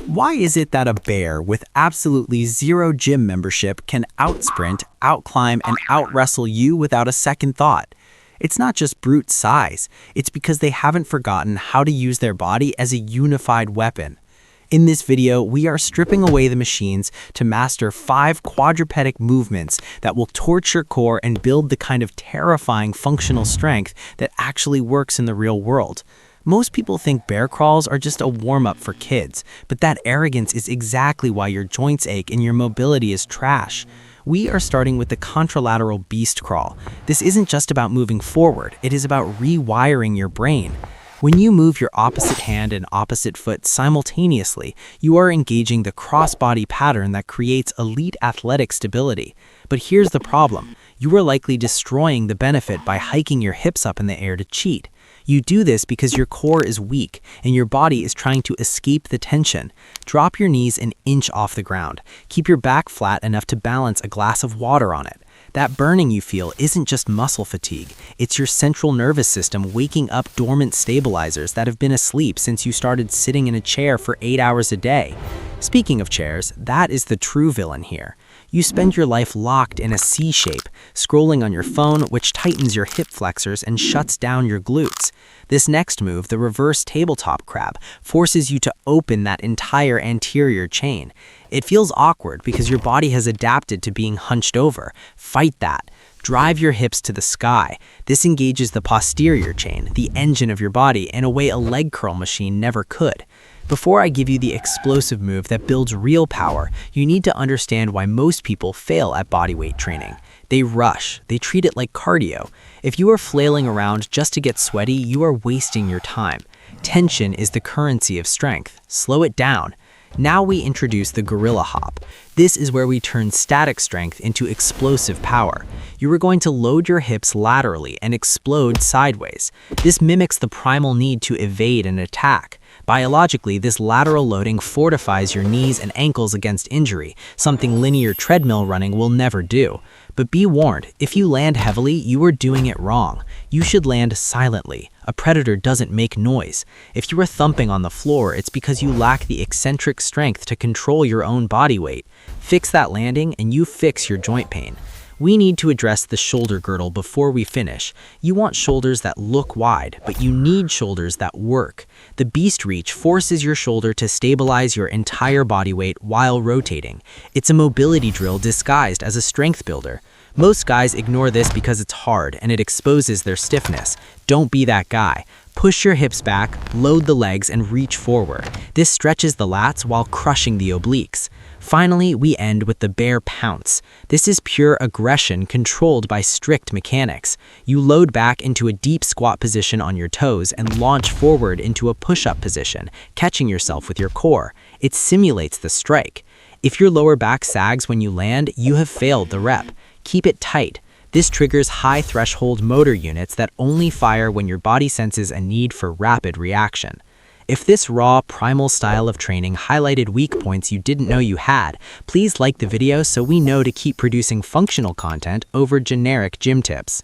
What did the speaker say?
Why is it that a bear with absolutely zero gym membership can outsprint, outclimb, and outwrestle you without a second thought? It's not just brute size, it's because they haven't forgotten how to use their body as a unified weapon. In this video, we are stripping away the machines to master 5 quadrupedic movements that will torch your core and build the kind of terrifying functional strength that actually works in the real world. Most people think bear crawls are just a warm-up for kids, but that arrogance is exactly why your joints ache and your mobility is trash. We are starting with the Contralateral Beast Crawl. This isn't just about moving forward, it is about rewiring your brain. When you move your opposite hand and opposite foot simultaneously, you are engaging the cross-body pattern that creates elite athletic stability. But here's the problem. You are likely destroying the benefit by hiking your hips up in the air to cheat. You do this because your core is weak and your body is trying to escape the tension. Drop your knees an inch off the ground. Keep your back flat enough to balance a glass of water on it. That burning you feel isn't just muscle fatigue. It's your central nervous system waking up dormant stabilizers that have been asleep since you started sitting in a chair for 8 hours a day. Speaking of chairs, that is the true villain here. You spend your life locked in a C shape, scrolling on your phone, which tightens your hip flexors and shuts down your glutes. This next move, the reverse tabletop crab, forces you to open that entire anterior chain. It feels awkward because your body has adapted to being hunched over. Fight that. Drive your hips to the sky. This engages the posterior chain, the engine of your body, in a way a leg curl machine never could. Before I give you the explosive move that builds real power, you need to understand why most people fail at bodyweight training. They rush. They treat it like cardio. If you are flailing around just to get sweaty, you are wasting your time. Tension is the currency of strength. Slow it down. Now we introduce the gorilla hop. This is where we turn static strength into explosive power. You are going to load your hips laterally and explode sideways. This mimics the primal need to evade an attack. Biologically, this lateral loading fortifies your knees and ankles against injury, something linear treadmill running will never do. But be warned, if you land heavily, you are doing it wrong. You should land silently. A predator doesn't make noise. If you are thumping on the floor, it's because you lack the eccentric strength to control your own body weight. Fix that landing and you fix your joint pain. We need to address the shoulder girdle before we finish. You want shoulders that look wide, but you need shoulders that work. The beast reach forces your shoulder to stabilize your entire body weight while rotating. It's a mobility drill disguised as a strength builder. Most guys ignore this because it's hard and it exposes their stiffness. Don't be that guy. Push your hips back, load the legs, and reach forward. This stretches the lats while crushing the obliques. Finally, we end with the bear pounce. This is pure aggression controlled by strict mechanics. You load back into a deep squat position on your toes and launch forward into a push-up position, catching yourself with your core. It simulates the strike. If your lower back sags when you land, you have failed the rep. Keep it tight. This triggers high threshold motor units that only fire when your body senses a need for rapid reaction. If this raw, primal style of training highlighted weak points you didn't know you had, please like the video so we know to keep producing functional content over generic gym tips.